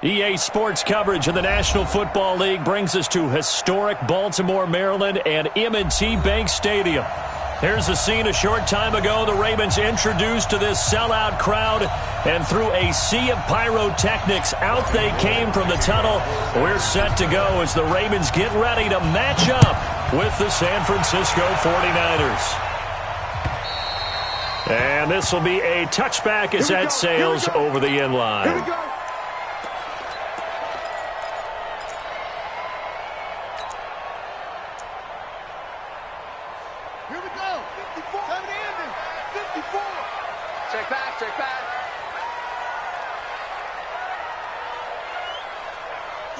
EA Sports coverage of the National Football League brings us to historic Baltimore, Maryland, and M&T Bank Stadium. Here's the scene a short time ago. The Ravens introduced to this sellout crowd, and through a sea of pyrotechnics, out they came from the tunnel. We're set to go as the Ravens get ready to match up with the San Francisco 49ers. And this will be a touchback as that sails over the end line. Here we go. Here we go. 54. Time to end it. 54. Check back, check back.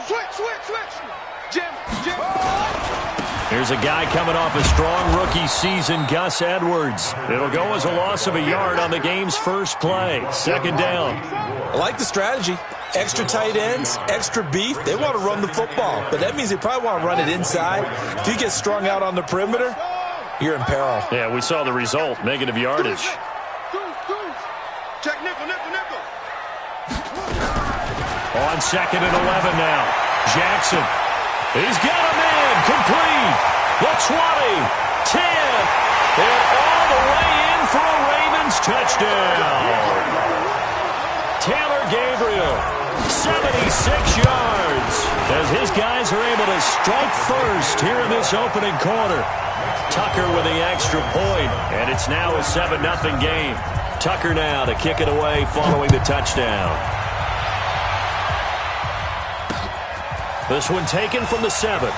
Switch. Jim. Here's a guy coming off a strong rookie season, Gus Edwards. It'll go as a loss of a yard on the game's first play. Second down. I like the strategy. Extra tight ends, extra beef. They want to run the football, but that means they probably want to run it inside. If you get strung out on the perimeter, you're in peril. Yeah, we saw the result, negative yardage. Check nickel. On 2nd and 11 now. Jackson. He's got a man. Complete. The 20. 10. And all the way in for a Ravens touchdown. Taylor Gabriel. 76 yards. As his guys are able to strike first here in this opening quarter. Tucker with the extra point. And it's now a 7-0 game. Tucker now to kick it away following the touchdown. This one taken from the 7.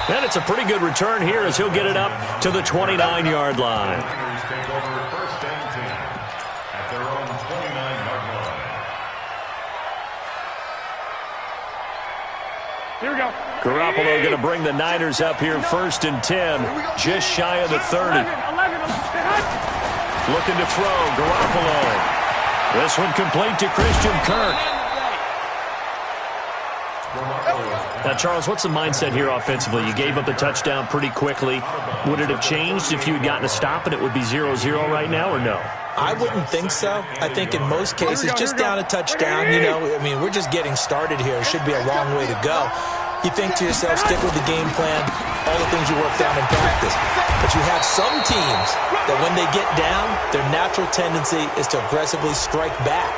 And it's a pretty good return here as he'll get it up to the 29-yard line. Here we go. Garoppolo going to bring the Niners up here 1st and 10, just shy of the 30. Looking to throw, Garoppolo. This one complete to Christian Kirk. Now, Charles, what's the mindset here offensively? You gave up the touchdown pretty quickly. Would it have changed if you had gotten a stop and it would be 0-0 right now, or no? I wouldn't think so. I think in most cases, just down a touchdown, we're just getting started here. It should be a long way to go. You think to yourself, stick with the game plan, all the things you worked on in practice. But you have some teams that when they get down, their natural tendency is to aggressively strike back.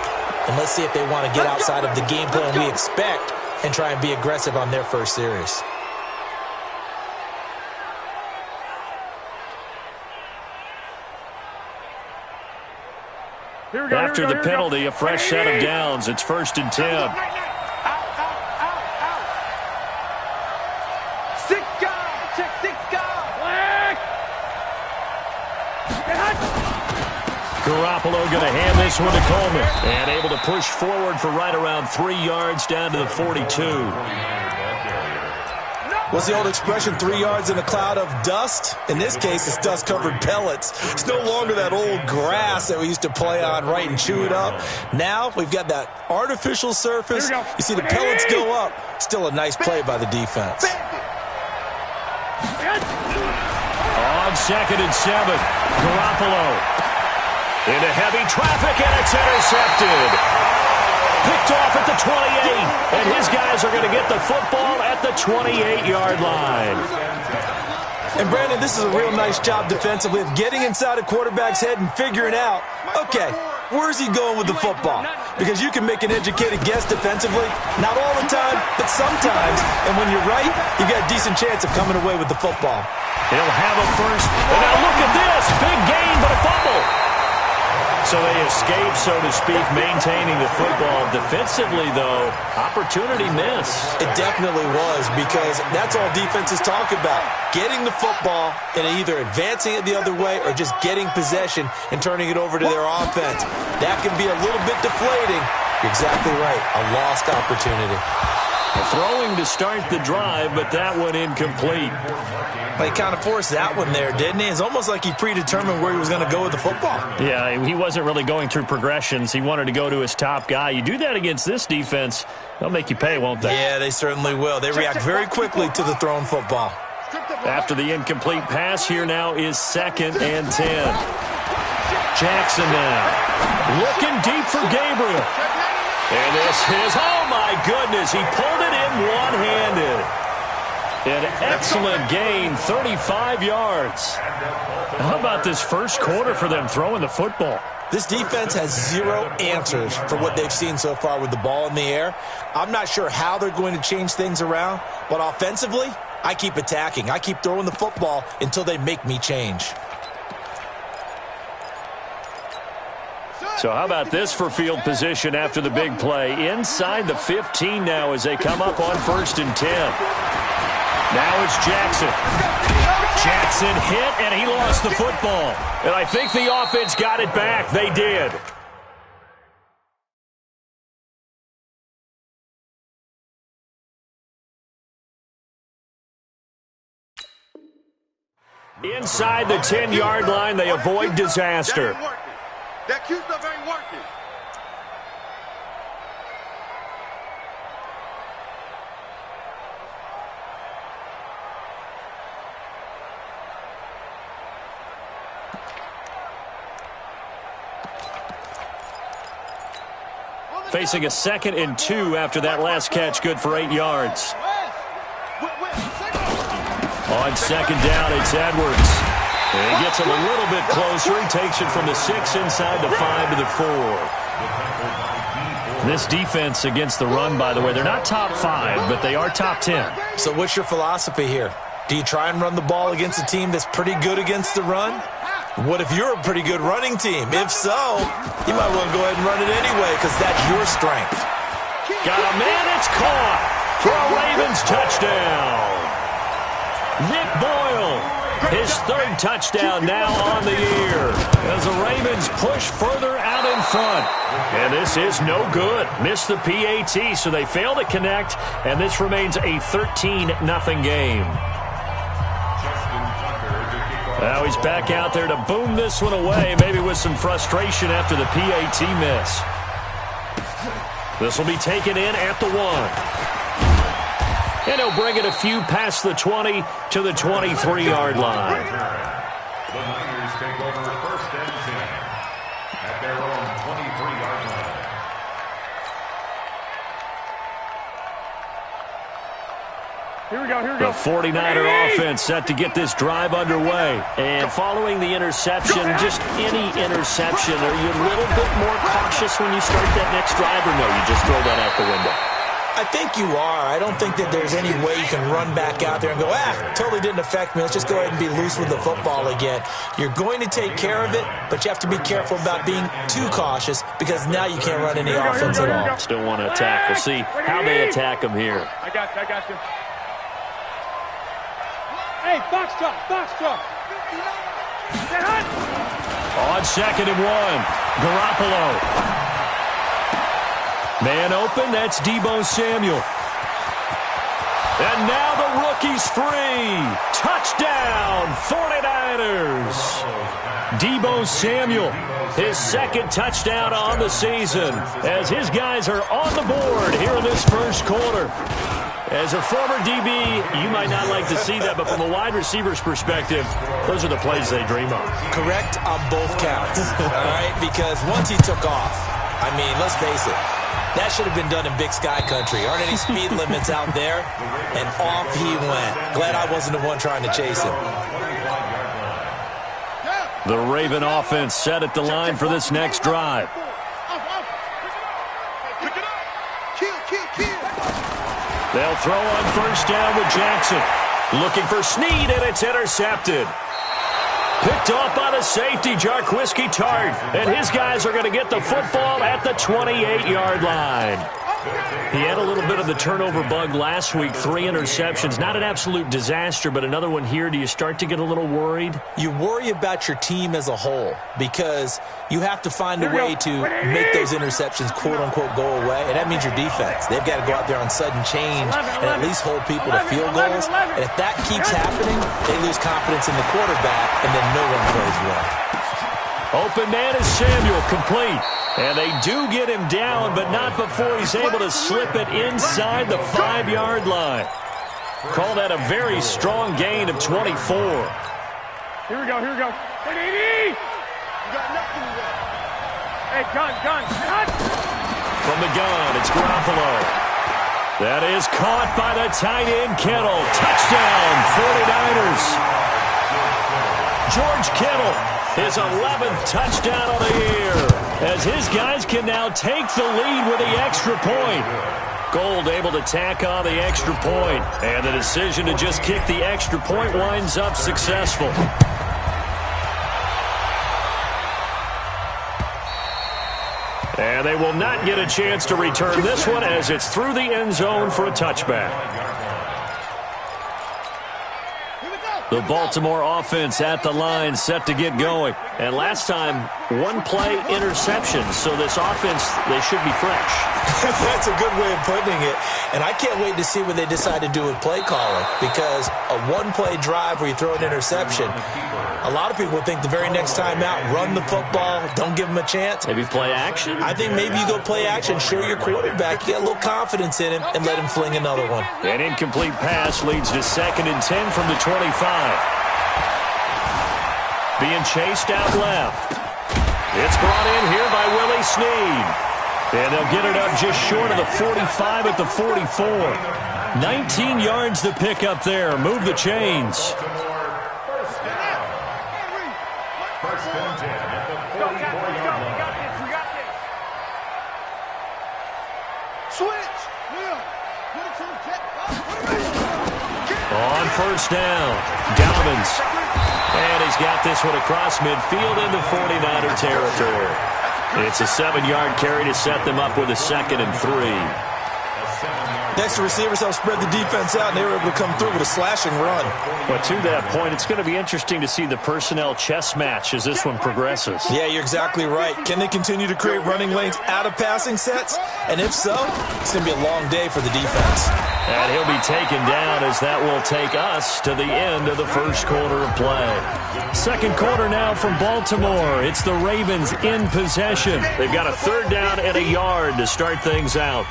And let's see if they want to get outside of the game plan we expect and try and be aggressive on their first series. After the penalty, a fresh set of downs. It's 1st and 10. Garoppolo going to hand this one to Coleman. And able to push forward for right around 3 yards down to the 42. What's the old expression, 3 yards in a cloud of dust? In this case, it's dust-covered pellets. It's no longer that old grass that we used to play on, right, and chew it up. Now we've got that artificial surface. You see the pellets go up. Still a nice play by the defense. On 2nd and 7, Garoppolo. Into heavy traffic, and it's intercepted. Picked off at the 28, and his guys are going to get the football at the 28-yard line. And, Brandon, this is a real nice job defensively of getting inside a quarterback's head and figuring out, okay, where's he going with the football? Because you can make an educated guess defensively, not all the time, but sometimes. And when you're right, you've got a decent chance of coming away with the football. He'll have a first. And now look at this. Big gain, but a fumble. So they escape, so to speak, maintaining the football. Defensively, though, opportunity miss. It definitely was, because that's all defenses talk about. Getting the football and either advancing it the other way or just getting possession and turning it over to their offense. That can be a little bit deflating. You're exactly right. A lost opportunity. Throwing to start the drive, but that one incomplete. Well, he kind of forced that one there, didn't he? It's almost like he predetermined where he was going to go with the football. Yeah, he wasn't really going through progressions. He wanted to go to his top guy. You do that against this defense, they'll make you pay, won't they? Yeah, they certainly will. They react very quickly to the thrown football. After the incomplete pass, here now is 2nd and 10. Jackson now looking deep for Gabriel. this is, oh my goodness, he pulled it in one-handed. An excellent gain, 35 yards. How about this first quarter for them throwing the football? This defense has zero answers for what they've seen so far with the ball in the air. I'm not sure how they're going to change things around, but offensively, I keep attacking. I keep throwing the football until they make me change. So how about this for field position after the big play? Inside the 15 now as they come up on 1st and 10. Now it's Jackson. Jackson hit, and he lost the football. And I think the offense got it back. They did. Inside the 10-yard line, they avoid disaster. That cute stuff ain't working. Facing a 2nd and 2 after that last catch, good for 8 yards. On 2nd down, it's Edwards. And he gets him a little bit closer. He takes it from the 6 inside the 5 to the 4. This defense against the run, by the way, they're not top 5, but they are top 10. So what's your philosophy here? Do you try and run the ball against a team that's pretty good against the run? What if you're a pretty good running team? If so, you might want to go ahead and run it anyway because that's your strength. Got a man, it's caught for a Ravens touchdown. Nick Boyle, his 3rd touchdown now on the year as the Ravens push further out in front. And this is no good. Missed the PAT, so they fail to connect, and this remains a 13-0 game. Now he's back out there to boom this one away, maybe with some frustration after the PAT miss. This will be taken in at the 1. And he'll bring it a few past the 20 to the 23-yard line. The Niners take over 1st and 10 at their own 23-yard line. Here we go. The 49er offense set to get this drive underway. And following the interception, just any interception, are you a little bit more cautious when you start that next drive, or no, you just throw that out the window? I think you are. I don't think that there's any way you can run back out there and go, totally didn't affect me. Let's just go ahead and be loose with the football again. You're going to take care of it, but you have to be careful about being too cautious because now you can't run any offense at all. Still want to attack. We'll see how they attack them here. I got you. Hey, box truck. On 2nd and 1, Garoppolo. Man open, that's Deebo Samuel. And now the rookie's free. Touchdown, 49ers. Deebo Samuel, his 2nd touchdown on the season as his guys are on the board here in this first quarter. As a former DB, you might not like to see that, but from a wide receiver's perspective, those are the plays they dream of. Correct on both counts, all right? Because once he took off, I mean, let's face it, that should have been done in Big Sky Country. Aren't any speed limits out there? And off he went. Glad I wasn't the one trying to chase him. The Raven offense set at the line for this next drive. They'll throw on 1st down with Jackson. Looking for Snead, and it's intercepted. Picked off by the safety, Jarquiski Tart. And his guys are going to get the football at the 28-yard line. He had a little bit of the turnover bug last week, 3 interceptions. Not an absolute disaster, but another one here. Do you start to get a little worried? You worry about your team as a whole because you have to find a way to make those interceptions, quote-unquote, go away, and that means your defense. They've got to go out there on sudden change and at least hold people to field goals. And if that keeps happening, they lose confidence in the quarterback, and then no one plays well. Open man is Samuel, complete. And they do get him down, but not before he's able to slip it inside the 5-yard line. Call that a very strong gain of 24. Here we go. You got nothing left. Hey, gun. from the gun. It's Garoppolo. That is caught by the tight end, Kittle. Touchdown, 49ers. George Kittle, his 11th touchdown of the year, as his guys can now take the lead with the extra point. Gold able to tack on the extra point, and the decision to just kick the extra point winds up successful. And they will not get a chance to return this one as it's through the end zone for a touchback. The Baltimore offense at the line, set to get going. And last time, one-play interception. So this offense, they should be fresh. That's a good way of putting it. And I can't wait to see what they decide to do with play calling. Because a one-play drive where you throw an interception, a lot of people think the very next time out, run the football, don't give them a chance. Maybe play action? I think maybe you go play action, show your quarterback, you get a little confidence in him, and let him fling another one. An incomplete pass leads to 2nd and 10 from the 25. Being chased out left. It's brought in here by Willie Snead. And they'll get it up just short of the 45 at the 44. 19 yards to pick up there. Move the chains. First and 10 at the 44-yard line. Switch. On first down, Dobbins. And he's got this one across midfield into 49er territory. It's a 7-yard carry to set them up with a 2nd and 3. Next, the receivers help spread the defense out, and they were able to come through with a slashing run. But to that point, it's going to be interesting to see the personnel chess match as this one progresses. Yeah, you're exactly right. Can they continue to create running lanes out of passing sets? And if so, it's going to be a long day for the defense. And he'll be taken down as that will take us to the end of the first quarter of play. Second quarter now from Baltimore. It's the Ravens in possession. They've got a 3rd down and a yard to start things out.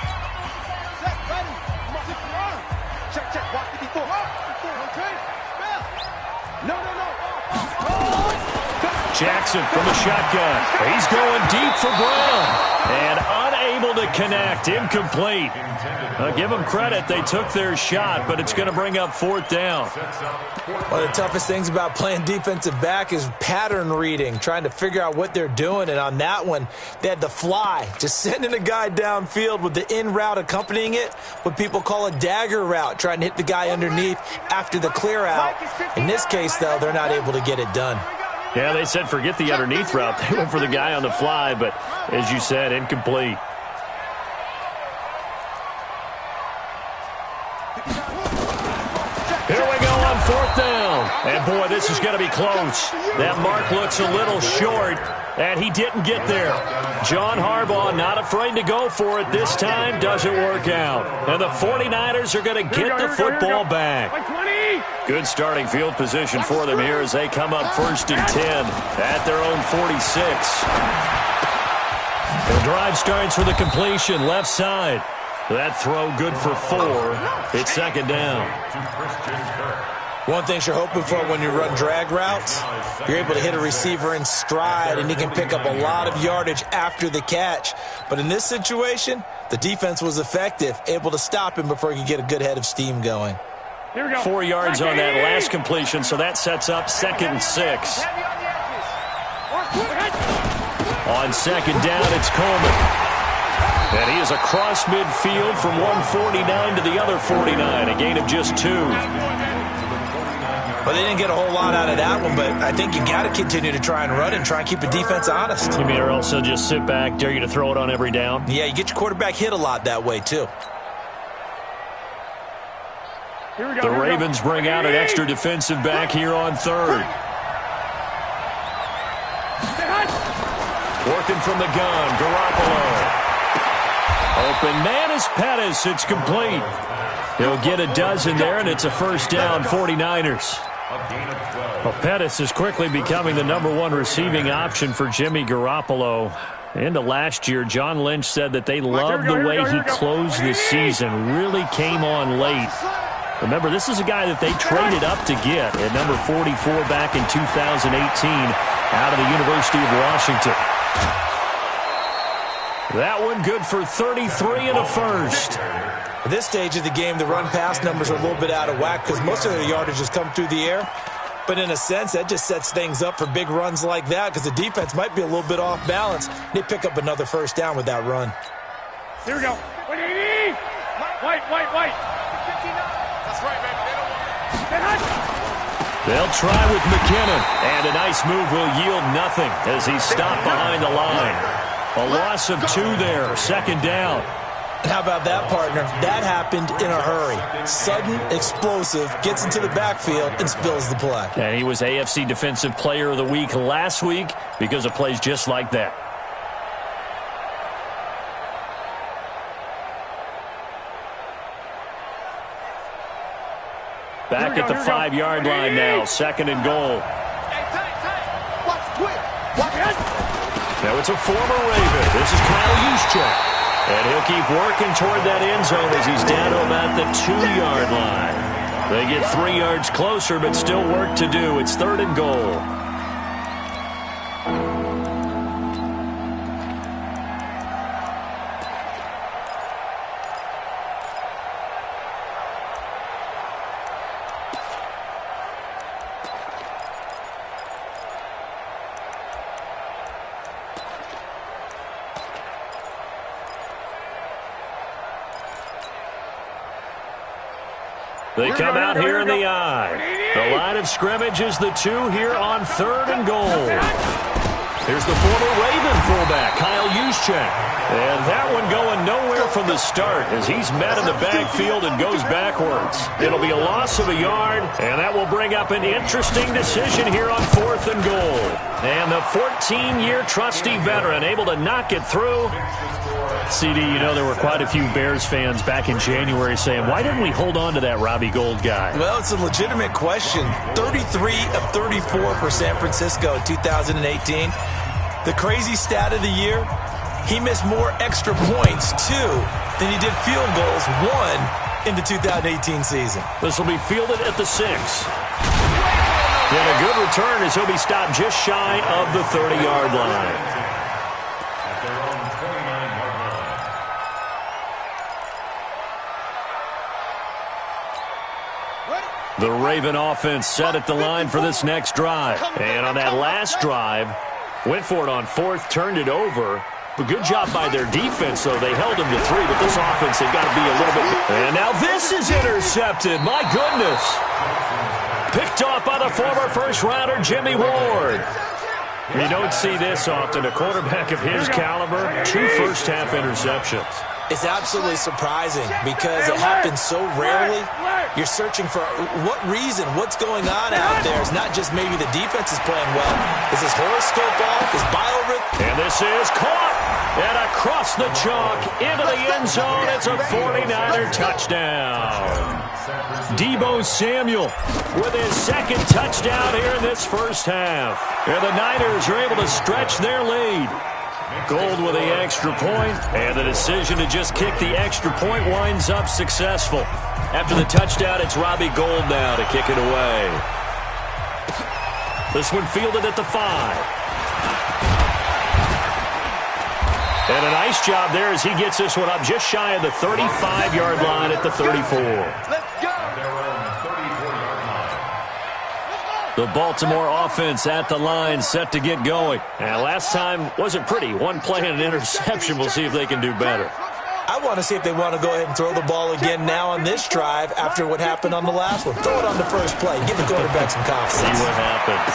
Jackson from the shotgun. He's going deep for Brown. And unable to connect. Incomplete. Give them credit. They took their shot, but it's going to bring up 4th down. One of the toughest things about playing defensive back is pattern reading, trying to figure out what they're doing. And on that one, they had the fly, just sending a guy downfield with the in route accompanying it, what people call a dagger route, trying to hit the guy underneath after the clear out. In this case, though, they're not able to get it done. Yeah, they said forget the underneath route. They went for the guy on the fly, but as you said, incomplete. Here we go on 4th down. And, boy, this is going to be close. That mark looks a little short, and he didn't get there. John Harbaugh not afraid to go for it this time. Doesn't work out. And the 49ers are going to get the football back. Good starting field position for them here as they come up 1st and 10 at their own 46. The drive starts with a completion left side. That throw good for 4. It's 2nd down. One thing you're hoping for when you run drag routes, you're able to hit a receiver in stride, and he can pick up a lot of yardage after the catch. But in this situation, the defense was effective, able to stop him before he could get a good head of steam going. 4 yards on that last completion, so that sets up 2nd and 6. On 2nd down, it's Coleman. And he is across midfield from 149 to the other 49, a gain of just 2. Well, they didn't get a whole lot out of that one, but I think you got to continue to try and run and try and keep the defense honest. You mean, or also just sit back, dare you to throw it on every down? Yeah, you get your quarterback hit a lot that way, too. The Ravens bring out an extra defensive back here on 3rd. Working from the gun, Garoppolo. Open man is Pettis. It's complete. He'll get a dozen there, and it's a 1st down, 49ers. Well, Pettis is quickly becoming the #1 receiving option for Jimmy Garoppolo. Into last year, John Lynch said that they loved the way he closed the season. Really came on late. Remember, this is a guy that they traded up to get at number 44 back in 2018 out of the University of Washington. That one good for 33 and a first. At this stage of the game, the run-pass numbers are a little bit out of whack because most of the yardage has come through the air. But in a sense, that just sets things up for big runs like that because the defense might be a little bit off balance. They pick up another first down with that run. Here we go. White. That's right, baby. They don't want it. They'll try with McKinnon. And a nice move will yield nothing as he's stopped behind the line. A loss of 2 there. Second down. How about that, partner? That happened in a hurry. Sudden, explosive, gets into the backfield, and spills the play. And he was AFC Defensive Player of the Week last week because of plays just like that. Back at the 5-yard line now. Second and goal. Watch quick. Watch it. Now it's a former Raven. This is Kyle Juszczyk. And he'll keep working toward that end zone as he's down to about the 2-yard line. They get 3 yards closer, but still work to do. It's third and goal. They come out here in the I. The line of scrimmage is the 2 here on third and goal. Here's the former Raven fullback, Kyle Juszczyk. And that one going nowhere from the start as he's met in the backfield and goes backwards. It'll be a loss of a yard, and that will bring up an interesting decision here on fourth and goal. And the 14-year trusty veteran able to knock it through. CD, you know there were quite a few Bears fans back in January saying, why didn't we hold on to that Robbie Gould guy? Well, it's a legitimate question. 33 of 34 for San Francisco in 2018. The crazy stat of the year, he missed more extra points, 2, than he did field goals, 1, in the 2018 season. This will be fielded at the 6. And a good return as he'll be stopped just shy of the 30-yard line. The Raven offense set at the line for this next drive. And on that last drive, went for it on 4th, turned it over. But good job by their defense, though. They held him to 3, but this offense, they've got to be a little bit... And now this is intercepted. My goodness. Picked off by the former first-rounder, Jimmy Ward. You don't see this often. A quarterback of his caliber, 2 first-half interceptions. It's absolutely surprising because it happens so rarely. You're searching for what reason, what's going on out there. It's not just maybe the defense is playing well. Is his horoscope off? Is biorhythm? And this is caught. And across the chalk into the end zone. It's a 49er touchdown. Deebo Samuel with his 2nd touchdown here in this first half. And the Niners are able to stretch their lead. Gould with the extra point, and the decision to just kick the extra point winds up successful. After the touchdown, it's Robbie Gould now to kick it away. This one fielded at the 5. And a nice job there as he gets this one up just shy of the 35-yard line at the 34. Let's go. The Baltimore offense at the line, set to get going. And last time wasn't pretty. 1 play and an interception. We'll see if they can do better. I want to see if they want to go ahead and throw the ball again now on this drive after what happened on the last one. Throw it on the first play. Give the quarterback some confidence. See what happens.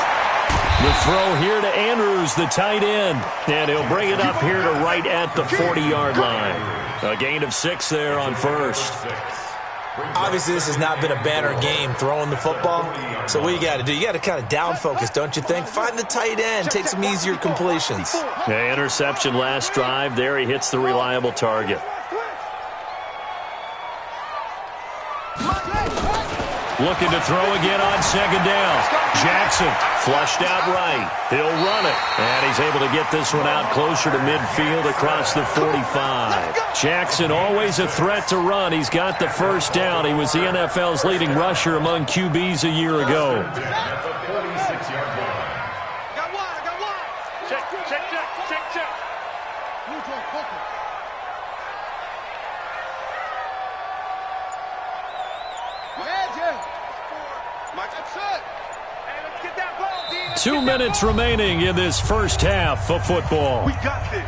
The throw here to Andrews, the tight end. And he'll bring it up here to right at the 40-yard line. A gain of 6 there on first. Obviously, this has not been a banner game throwing the football. So what you got to do, you got to kind of down focus, don't you think? Find the tight end, take some easier completions. Yeah, interception last drive. There he hits the reliable target. Looking to throw again on 2nd down. Jackson flushed out right. He'll run it. And he's able to get this one out closer to midfield across the 45. Jackson always a threat to run. He's got the first down. He was the NFL's leading rusher among QBs a year ago. Got one. Check. Neutral, focus. That's it. Hey, let's get that ball, D. 2 minutes remaining in this first half of football. We got this.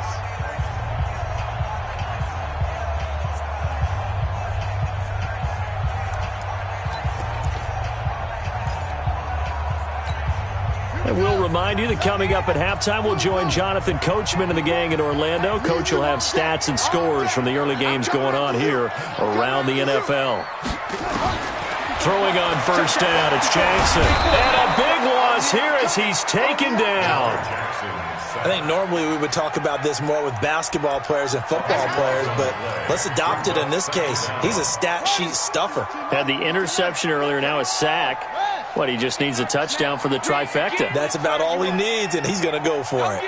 And we'll remind you that coming up at halftime, we'll join Jonathan Coachman and the gang in Orlando. Coach will have stats and scores from the early games going on here around the NFL. Throwing on first down, it's Jackson. And a big loss here as he's taken down. I think normally we would talk about this more with basketball players and football players, but let's adopt it in this case. He's a stat sheet stuffer. Had the interception earlier, now a sack. What, he just needs a touchdown for the trifecta. That's about all he needs, and he's going to go for it.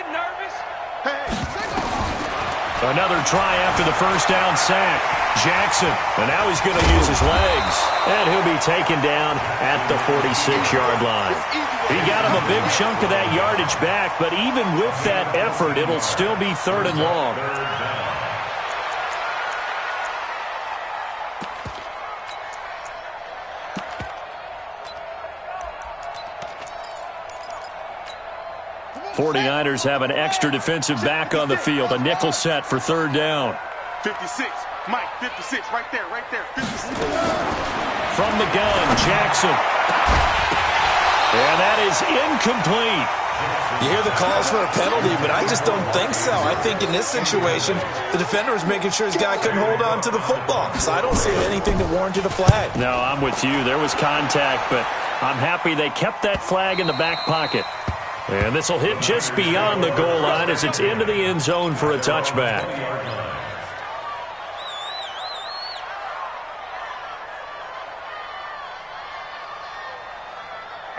Another try after the first down sack. Jackson, and now he's going to use his legs. And he'll be taken down at the 46-yard line. He got him a big chunk of that yardage back, but even with that effort, it'll still be 3rd and long. '49ers have an extra defensive back on the field. A nickel set for 3rd down. 56. Mike, 56. Right there, right there. 56. From the gun, Jackson. And that is incomplete. You hear the calls for a penalty, but I just don't think so. I think in this situation, the defender was making sure his guy couldn't hold on to the football. So I don't see anything that warranted a flag. No, I'm with you. There was contact, but I'm happy they kept that flag in the back pocket. And this will hit just beyond the goal line as it's into the end zone for a touchback.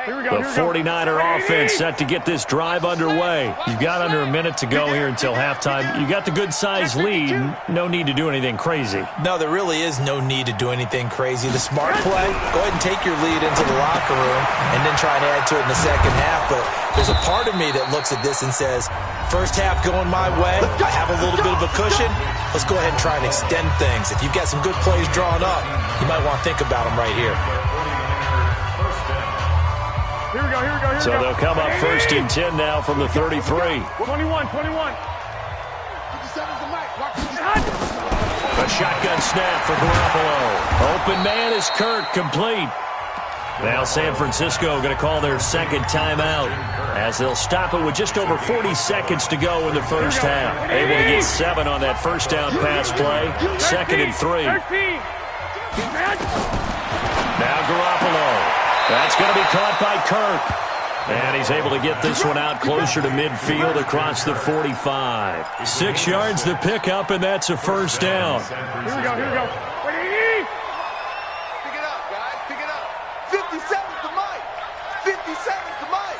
The 49er offense set to get this drive underway. You've got under a minute to go here until halftime. You got the good-sized lead. No need to do anything crazy. No, there really is no need to do anything crazy. The smart play, go ahead and take your lead into the locker room and then try and add to it in the second half. But there's a part of me that looks at this and says, first half going my way, I have a little bit of a cushion. Let's go ahead and try and extend things. If you've got some good plays drawn up, you might want to think about them right here. Here we go, here we go, here we go. So they'll come up 1st and 10 now from the 33. 21. 57's the mic. A shotgun snap for Garoppolo. Open man is Kirk, complete. Now San Francisco going to call their second timeout as they'll stop it with just over 40 seconds to go in the first half. Able to get 7 on that first down pass play. 2nd and 3. Now Garoppolo. That's going to be caught by Kirk. And he's able to get this one out closer to midfield across the 45. 6 yards the pickup, and that's a first down. Here we go, here we go. Pick it up, guys, pick it up. 57's the mic. 57's the mic.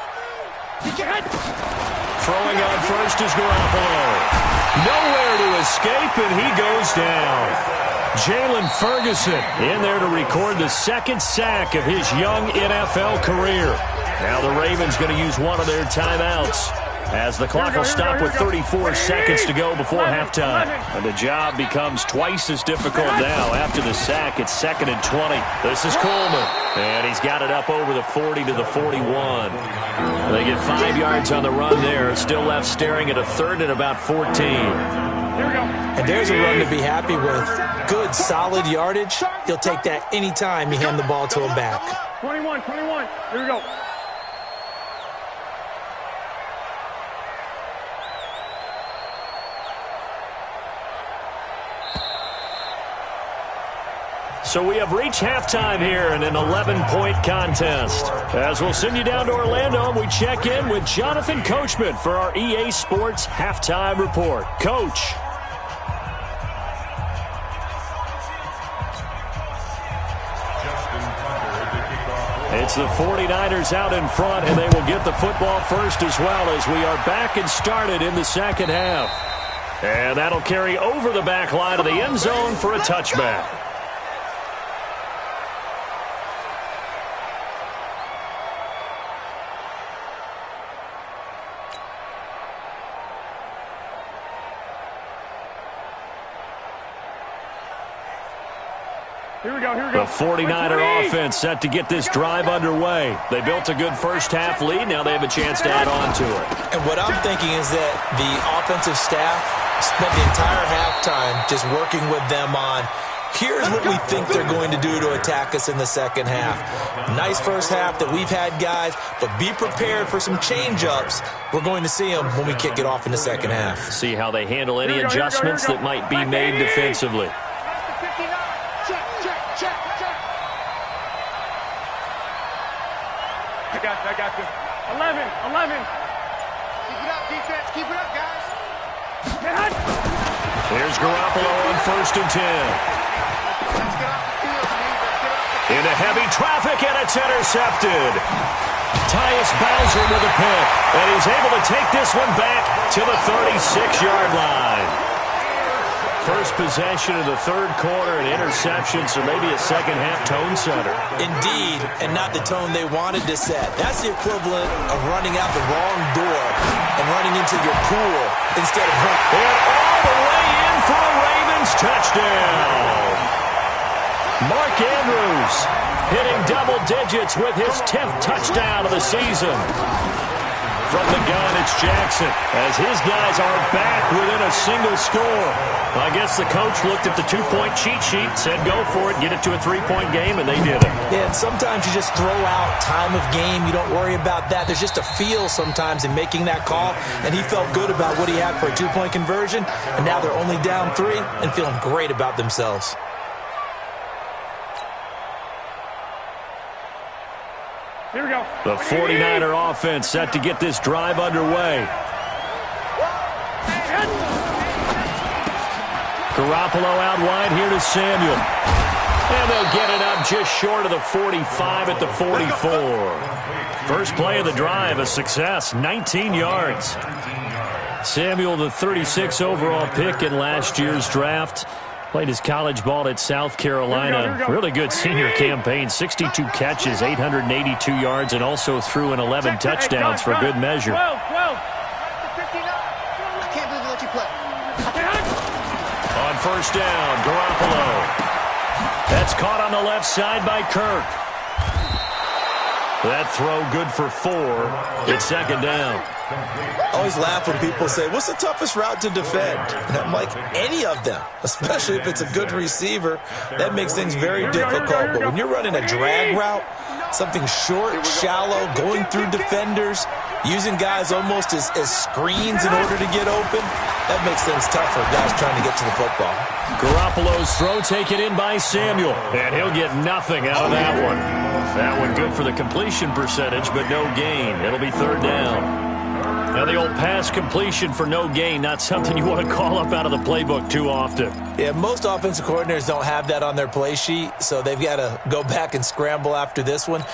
Throwing on first is Garoppolo. Nowhere to escape, and he goes down. Jalen Ferguson in there to record the 2nd sack of his young NFL career. Now the Ravens going to use one of their timeouts as the clock will stop with 34 seconds to go before halftime. And the job becomes twice as difficult now after the sack. It's 2nd and 20. This is Coleman. And he's got it up over the 40 to the 41. They get 5 yards on the run there. Still left staring at a 3rd and about 14. And there's a run to be happy with. Good, solid yardage. He'll take that anytime you hand the ball to him back. 21. Here we go. So we have reached halftime here in an 11-point contest. As we'll send you down to Orlando, we check in with Jonathan Coachman for our EA Sports Halftime Report. Coach. It's the 49ers out in front, and they will get the football first as well as we are back and started in the second half. And that'll carry over the back line of the end zone for a touchback. Here we go, here we go. The 49er offense set to get this drive underway. They built a good first-half lead. Now they have a chance to add on to it. And what I'm thinking is that the offensive staff spent the entire halftime just working with them on, here's what we think they're going to do to attack us in the second half. Nice first half that we've had, guys, but be prepared for some change-ups. We're going to see them when we kick it off in the second half. See how they handle any adjustments that might be made defensively. I got you. 11. Keep it up, defense. Keep it up, guys. Here's Garoppolo on 1st and 10. Let's get off the field, man. Let's get off the field. Into heavy traffic, and it's intercepted. Tyus Bowser with a pick, and he's able to take this one back to the 36-yard line. First possession of the third quarter, an interception, so maybe a second-half tone setter. Indeed, and not the tone they wanted to set. That's the equivalent of running out the wrong door and running into your pool instead of running. And all the way in for a Ravens touchdown. Mark Andrews hitting double digits with his 10th touchdown of the season. From the gun, it's Jackson, as his guys are back within a single score. I guess the coach looked at the two-point cheat sheet, said go for it, get it to a three-point game, and they did it. Yeah, and sometimes you just throw out time of game. You don't worry about that. There's just a feel sometimes in making that call, and he felt good about what he had for a two-point conversion, and now they're only down 3 and feeling great about themselves. Here we go. The 49er offense set to get this drive underway. Garoppolo out wide here to Samuel. And they'll get it up just short of the 45 at the 44. First play of the drive, a success, 19 yards. Samuel, the 36 overall pick in last year's draft. Played his college ball at South Carolina. Really good senior campaign. 62 catches, 882 yards, and also threw in 11 touchdowns for good measure. 12. I can't believe they let you play. On first down, Garoppolo. That's caught on the left side by Kirk. That throw good for 4. It's second down. I always laugh when people say, what's the toughest route to defend? And I'm like, any of them, especially if it's a good receiver. That makes things very difficult. But when you're running a drag route, something short, shallow, going through defenders, using guys almost as screens in order to get open, that makes things tougher, guys trying to get to the football. Garoppolo's throw taken in by Samuel, and he'll get nothing out of that one. That one good for the completion percentage, but no gain. It'll be third down. Now the old pass completion for no gain, not something you want to call up out of the playbook too often. Yeah, most offensive coordinators don't have that on their play sheet, so they've got to go back and scramble after this one.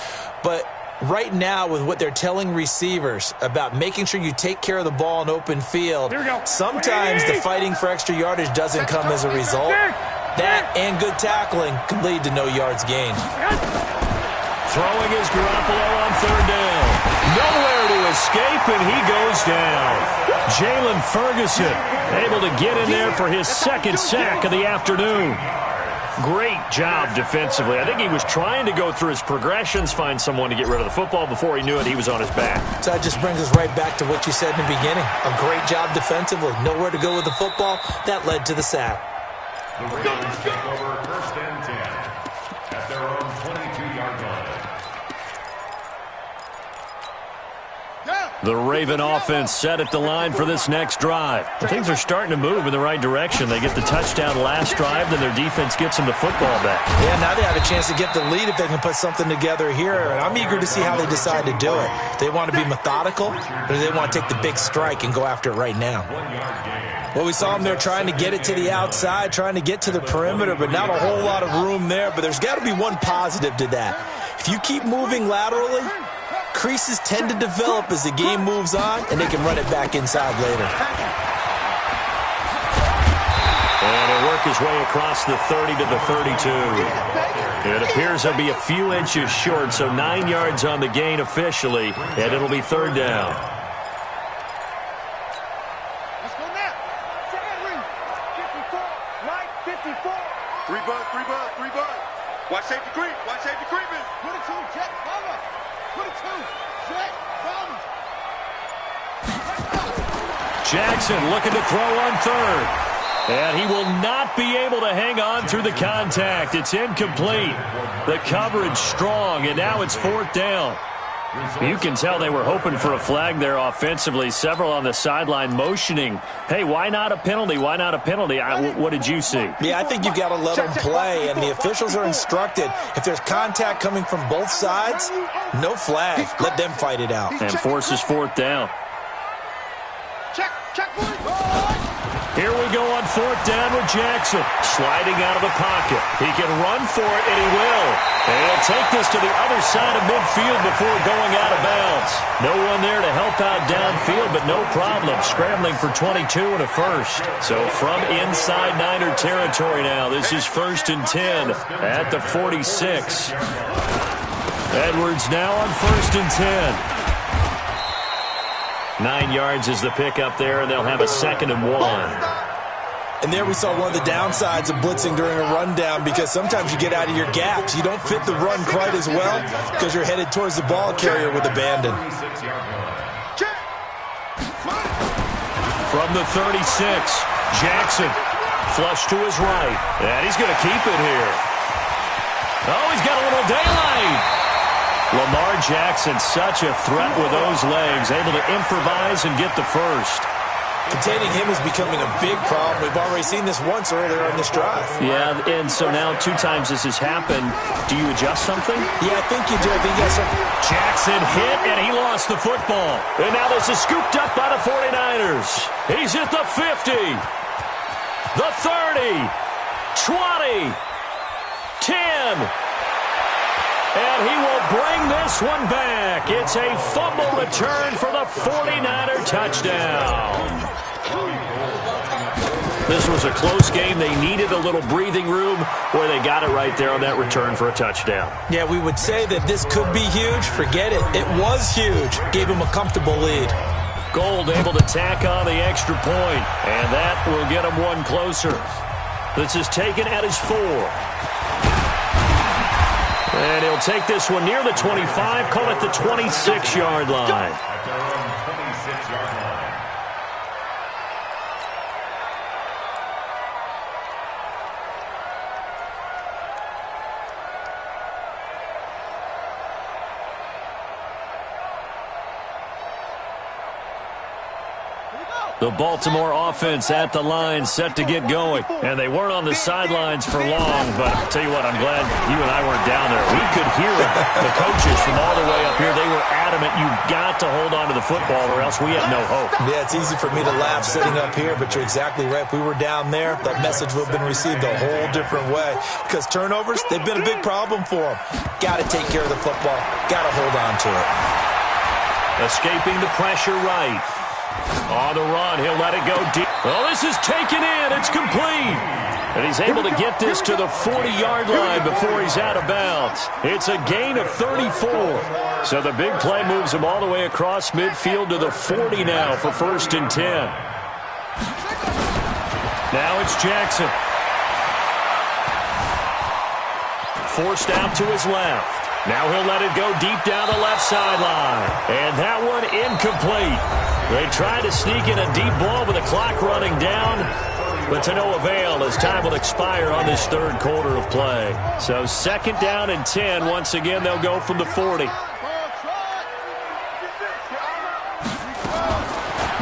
But right now, with what they're telling receivers about making sure you take care of the ball in open field, sometimes the fighting for extra yardage doesn't come as a result. That and good tackling can lead to no yards gained. Throwing is Garoppolo on third down. Nowhere to escape, and he goes down. Jalen Ferguson able to get in there for his second sack of the afternoon. Great job defensively. I think he was trying to go through his progressions, find someone to get rid of the football. Before he knew it, he was on his back. So that just brings us right back to what you said in the beginning. A great job defensively. Nowhere to go with the football. That led to the sack. The Ravens take over 1st and 10 at their own 22-yard line. The Raven offense set at the line for this next drive. Things are starting to move in the right direction. They get the touchdown last drive, then their defense gets them the football back. Yeah, now they have a chance to get the lead if they can put something together here. And I'm eager to see how they decide to do it. Do they want to be methodical, or do they want to take the big strike and go after it right now? Well, we saw them there trying to get it to the outside, trying to get to the perimeter, but not a whole lot of room there. But there's got to be one positive to that. If you keep moving laterally, creases tend to develop as the game moves on, and they can run it back inside later. And he'll work his way across the 30 to the 32. It appears he'll be a few inches short, so 9 yards on the gain officially, and it'll be third down. Let's go now. Second read. 54. Right, 54. 3 bucks. Watch safety creep. Watch safety creeping. Put it to Jet. Mama. Put it to Jet. Down. Jackson looking to throw on third. And he will not be able to hang on through the contact. It's incomplete. The coverage strong, and now it's fourth down. You can tell they were hoping for a flag there offensively. Several on the sideline motioning, hey, why not a penalty? Why not a penalty? What did you see? Yeah, I think you've got to let them play, and the officials are instructed. If there's contact coming from both sides, no flag. Let them fight it out. And forces fourth down. Check. Here we go on fourth down with Jackson. Sliding out of the pocket. He can run for it, and he will. And he'll take this to the other side of midfield before going out of bounds. No one there to help out downfield, but no problem. Scrambling for 22 and a first. So from inside Niner territory now, this is 1st and 10 at the 46. Edwards now on 1st and 10. 9 yards is the pickup there, and they'll have a 2nd and 1. And there we saw one of the downsides of blitzing during a rundown, because sometimes you get out of your gaps. You don't fit the run quite as well because you're headed towards the ball carrier with abandon. From the 36, Jackson flush to his right, and he's going to keep it here. Oh, he's got a little daylight. Lamar Jackson, such a threat with those legs, able to improvise and get the first. Containing him is becoming a big problem. We've already seen this once earlier on this drive. Yeah, and so now 2 times this has happened. Do you adjust something? Yeah, I think you do. I think yes, sir. Jackson hit, and he lost the football. And now this is scooped up by the 49ers. He's at the 50, the 30, 20, 10. And he will bring this one back. It's a fumble return for the 49er touchdown. This was a close game. They needed a little breathing room where they got it right there on that return for a touchdown. Yeah, we would say that this could be huge. Forget it. It was huge. Gave him a comfortable lead. Gold able to tack on the extra point, and that will get him one closer. This is taken at his 4. And he'll take this one near the 25, call it the 26-yard line. At their own 26-yard line. The Baltimore offense at the line, set to get going. And they weren't on the sidelines for long, but I'll tell you what, I'm glad you and I weren't down there. We could hear them. The coaches from all the way up here, they were adamant, you've got to hold on to the football or else we have no hope. Yeah, it's easy for me to laugh sitting up here, but you're exactly right. If we were down there, that message would have been received a whole different way. Because turnovers, they've been a big problem for them. Got to take care of the football. Got to hold on to it. Escaping the pressure right. On the run, he'll let it go deep. Oh, this is taken in. It's complete. And he's able to get this to the 40-yard line before he's out of bounds. It's a gain of 34. So the big play moves him all the way across midfield to the 40 now for 1st and 10. Now it's Jackson. Forced out to his left. Now he'll let it go deep down the left sideline. And that one incomplete. They try to sneak in a deep ball with the clock running down, but to no avail as time will expire on this 3rd quarter of play. So 2nd down and 10. Once again, they'll go from the 40.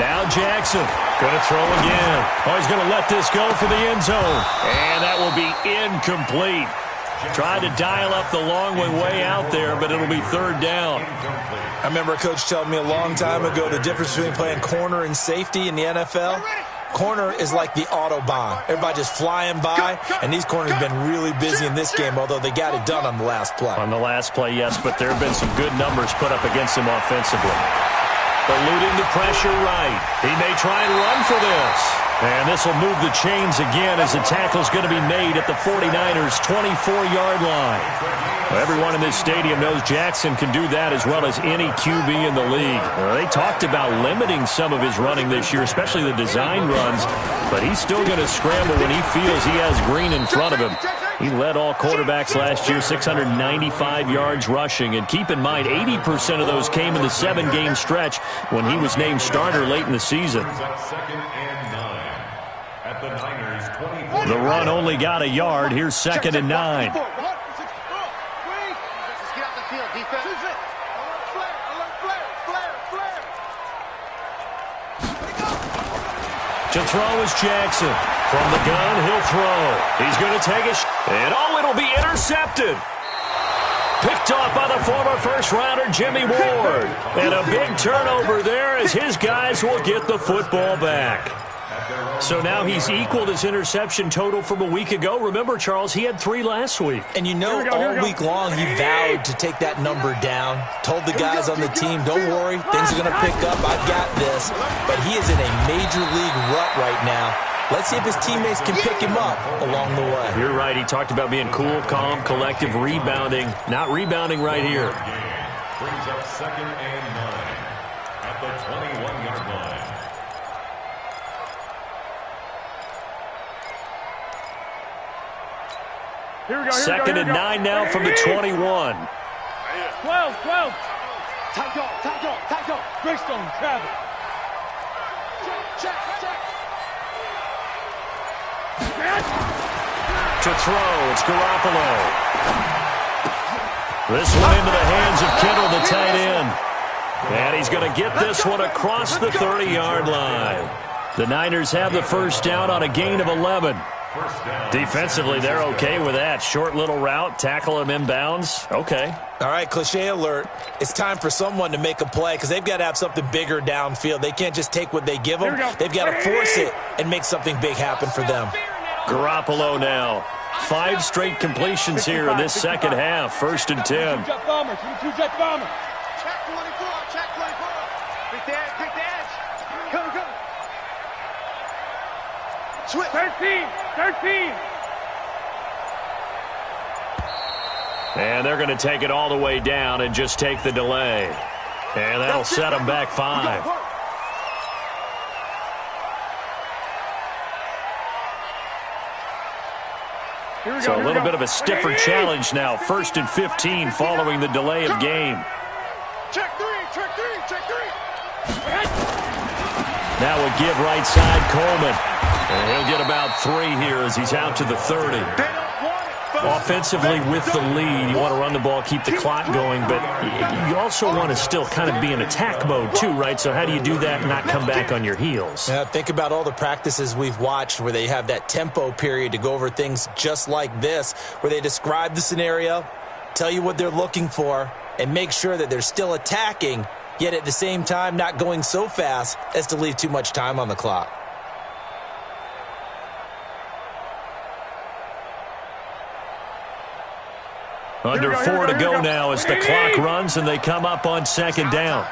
Now Jackson going to throw again. Oh, he's going to let this go for the end zone. And that will be incomplete. Tried to dial up the long way out there, but it'll be 3rd down. I remember a coach telling me a long time ago the difference between playing corner and safety in the NFL. Corner is like the Autobahn. Everybody just flying by, and these corners have been really busy in this game, although they got it done on the last play. On the last play, yes, but there have been some good numbers put up against him offensively. Eluding the pressure right. He may try and run for this. And this will move the chains again as the tackle's going to be made at the 49ers' 24-yard line. Well, everyone in this stadium knows Jackson can do that as well as any QB in the league. Well, they talked about limiting some of his running this year, especially the design runs, but he's still going to scramble when he feels he has green in front of him. He led all quarterbacks last year, 695 yards rushing. And keep in mind, 80% of those came in the 7-game stretch when he was named starter late in the season. The run only got a yard. Here's 2nd and 9. Just get off the field, defense. To throw is Jackson. From the gun, he'll throw. He's going to take a and it'll be intercepted. Picked off by the former first-rounder Jimmy Ward. And a big turnover there as his guys will get the football back. So now he's equaled his interception total from a week ago. Remember, Charles, he had 3 last week. And you know, all week long he vowed to take that number down. Told the guys on the team, don't worry, things are going to pick up. I've got this. But he is in a major league rut right now. Let's see if his teammates can pick him up along the way. You're right. He talked about being cool, calm, collective, rebounding. Not rebounding right here. Brings up 2nd and 9 at the 21-yard line. Here we go. 2nd and 9 now from the 21. 12. Tight go. Greystone, travel. Check. To throw, it's Garoppolo. This one into the hands of Kittle, the tight end. And he's going to get this one across the 30-yard line. The Niners have the first down on a gain of 11. Defensively, they're okay with that. Short little route, tackle him inbounds. Okay. All right, cliche alert. It's time for someone to make a play because they've got to have something bigger downfield. They can't just take what they give them. They've got to force it and make something big happen for them. Garoppolo now. 5 straight completions here in this second half. 1st and 10. Two-jet bomber. Check 24. Quick the edge. Come. Switch. 13. And they're going to take it all the way down and just take the delay. And that'll set them back 5. So a little bit of a stiffer challenge now. 1st and 15 following the delay of game. Check three. Now a give right side, Coleman. And he'll get about 3 here as he's out to the 30. Offensively with the lead, you want to run the ball, keep the clock going, but you also want to still kind of be in attack mode too, right? So how do you do that and not come back on your heels? Yeah, think about all the practices we've watched where they have that tempo period to go over things just like this, where they describe the scenario, tell you what they're looking for, and make sure that they're still attacking, yet at the same time not going so fast as to leave too much time on the clock. Under 4 to go now as the clock runs and they come up on 2nd down.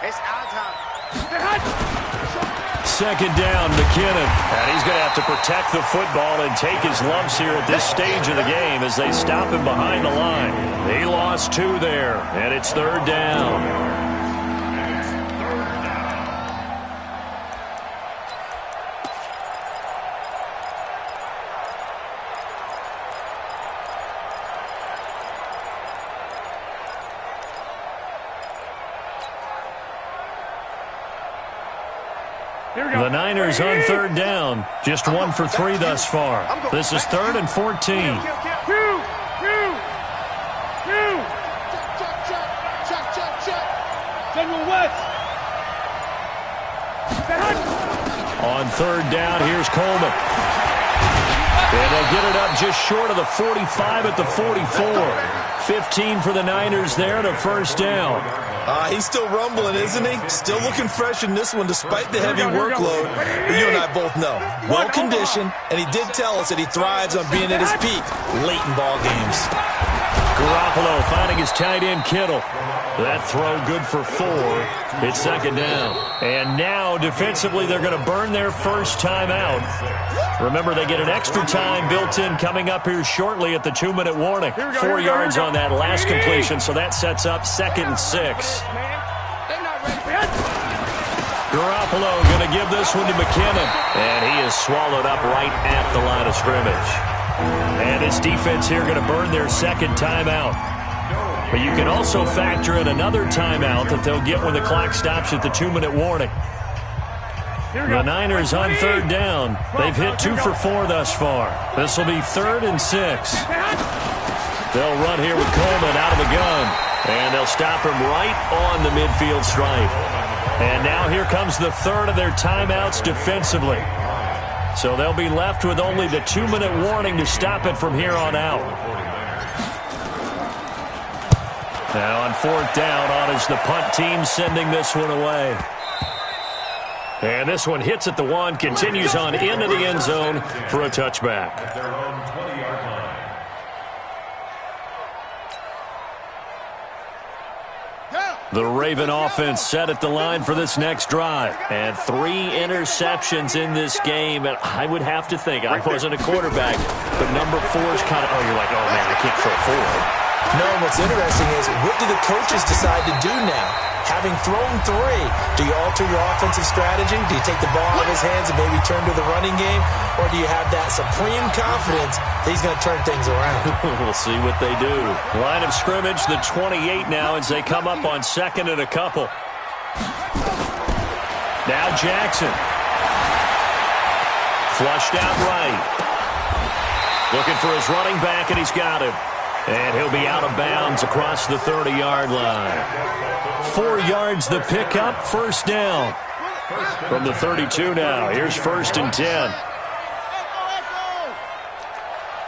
It's our time. 2nd down, McKinnon. And he's going to have to protect the football and take his lumps here at this stage of the game as they stop him behind the line. He lost 2 there, and it's 3rd down. The Niners on 3rd down. Just 1 for 3 thus far. This is 3rd and 14. Two. Check. General West. On 3rd down, here's Coleman. And they'll get it up just short of the 45 at the 44. 15 for the Niners there to 1st down. He's still rumbling, isn't he? Still looking fresh in this one despite the heavy workload. But you and I both know. Well-conditioned, and he did tell us that he thrives on being at his peak late in ball games. Garoppolo finding his tight end, Kittle. That throw good for 4. It's 2nd down. And now, defensively, they're going to burn their first time out. Remember, they get an extra time built in coming up here shortly at the 2-minute warning. 4 yards on that last completion, so that sets up 2nd and 6. Garoppolo going to give this one to McKinnon. And he is swallowed up right at the line of scrimmage. And this defense here going to burn their second timeout. But you can also factor in another timeout that they'll get when the clock stops at the 2-minute warning. The Niners on third down. They've hit 2 for 4 thus far. This will be 3rd and 6. They'll run here with Coleman out of the gun. And they'll stop him right on the midfield stripe. And now here comes the third of their timeouts defensively. So they'll be left with only the 2-minute warning to stop it from here on out. Now on 4th down, on is the punt team sending this one away. And this one hits at the 1, continues on into the end zone for a touchback. At their own 20-yard line. The Raven offense set at the line for this next drive. And 3 interceptions in this game. And I would have to think, I wasn't a quarterback, but number 4 is kind of, you're like, oh, man, I can't throw 4. No, what's interesting is, what do the coaches decide to do now? Having thrown 3, do you alter your offensive strategy? Do you take the ball out of his hands and maybe turn to the running game? Or do you have that supreme confidence that he's going to turn things around? We'll see what they do. Line of scrimmage, the 28 now as they come up on 2nd and a couple. Now Jackson. Flushed out right. Looking for his running back, and he's got him. And he'll be out of bounds across the 30-yard line. 4 yards the pickup, 1st down. From the 32 now, here's 1st and 10.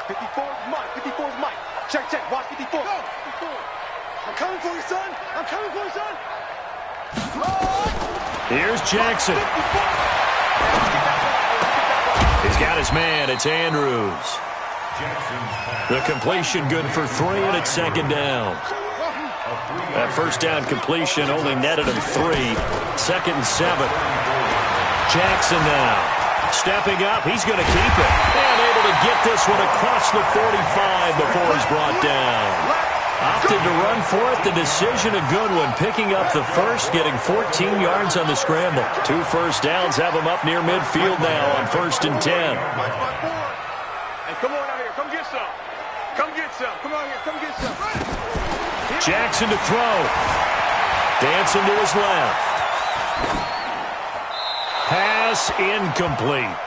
54 is Mike. 54 is Mike. Check, check. Watch 54. 54. I'm coming for you, son. I'm coming for you, son. Here's Jackson. He's got his man. It's Andrews. The completion good for 3, and it's 2nd down. That 1st down completion only netted him 3. 2nd and 7. Jackson now. Stepping up. He's going to keep it. And able to get this one across the 45 before he's brought down. Opted to run for it. The decision a good one. Picking up the first, getting 14 yards on the scramble. 2 first downs have him up near midfield now on 1st and 10. Hey, come on out here. Come get some. Come get some. Come on here. Come get some. Jackson to throw. Dancing to his left. Pass incomplete.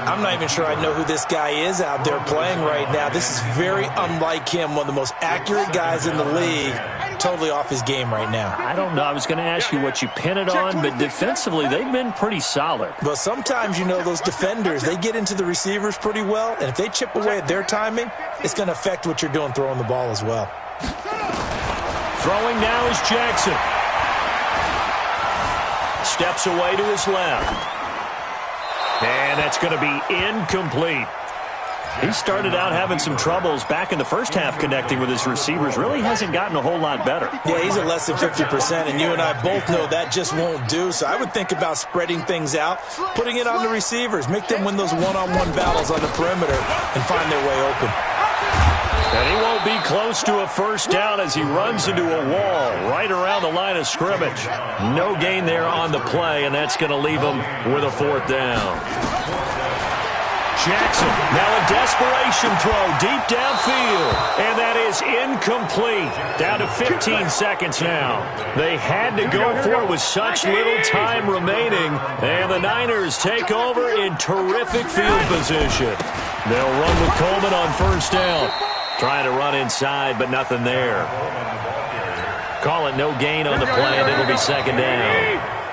I'm not even sure I know who this guy is out there playing right now. This is very unlike him, one of the most accurate guys in the league. Totally off his game right now. I don't know. I was going to ask you what you pin it on, but defensively, they've been pretty solid. But sometimes, those defenders, they get into the receivers pretty well, and if they chip away at their timing, it's going to affect what you're doing throwing the ball as well. Throwing now is Jackson. Steps away to his left. And that's going to be incomplete. He started out having some troubles back in the first half connecting with his receivers. Really hasn't gotten a whole lot better. Yeah, he's at less than 50%, and you and I both know that just won't do. So I would think about spreading things out, putting it on the receivers, make them win those one-on-one battles on the perimeter and find their way open. And he won't be close to a first down as he runs into a wall right around the line of scrimmage. No gain there on the play, and that's going to leave him with a 4th down. Jackson, now a desperation throw deep downfield, and that is incomplete. Down to 15 seconds now. They had to go for it with such little time remaining, and the Niners take over in terrific field position. They'll run with Coleman on 1st down. Trying to run inside, but nothing there. Call it no gain on the play, and it'll be 2nd down.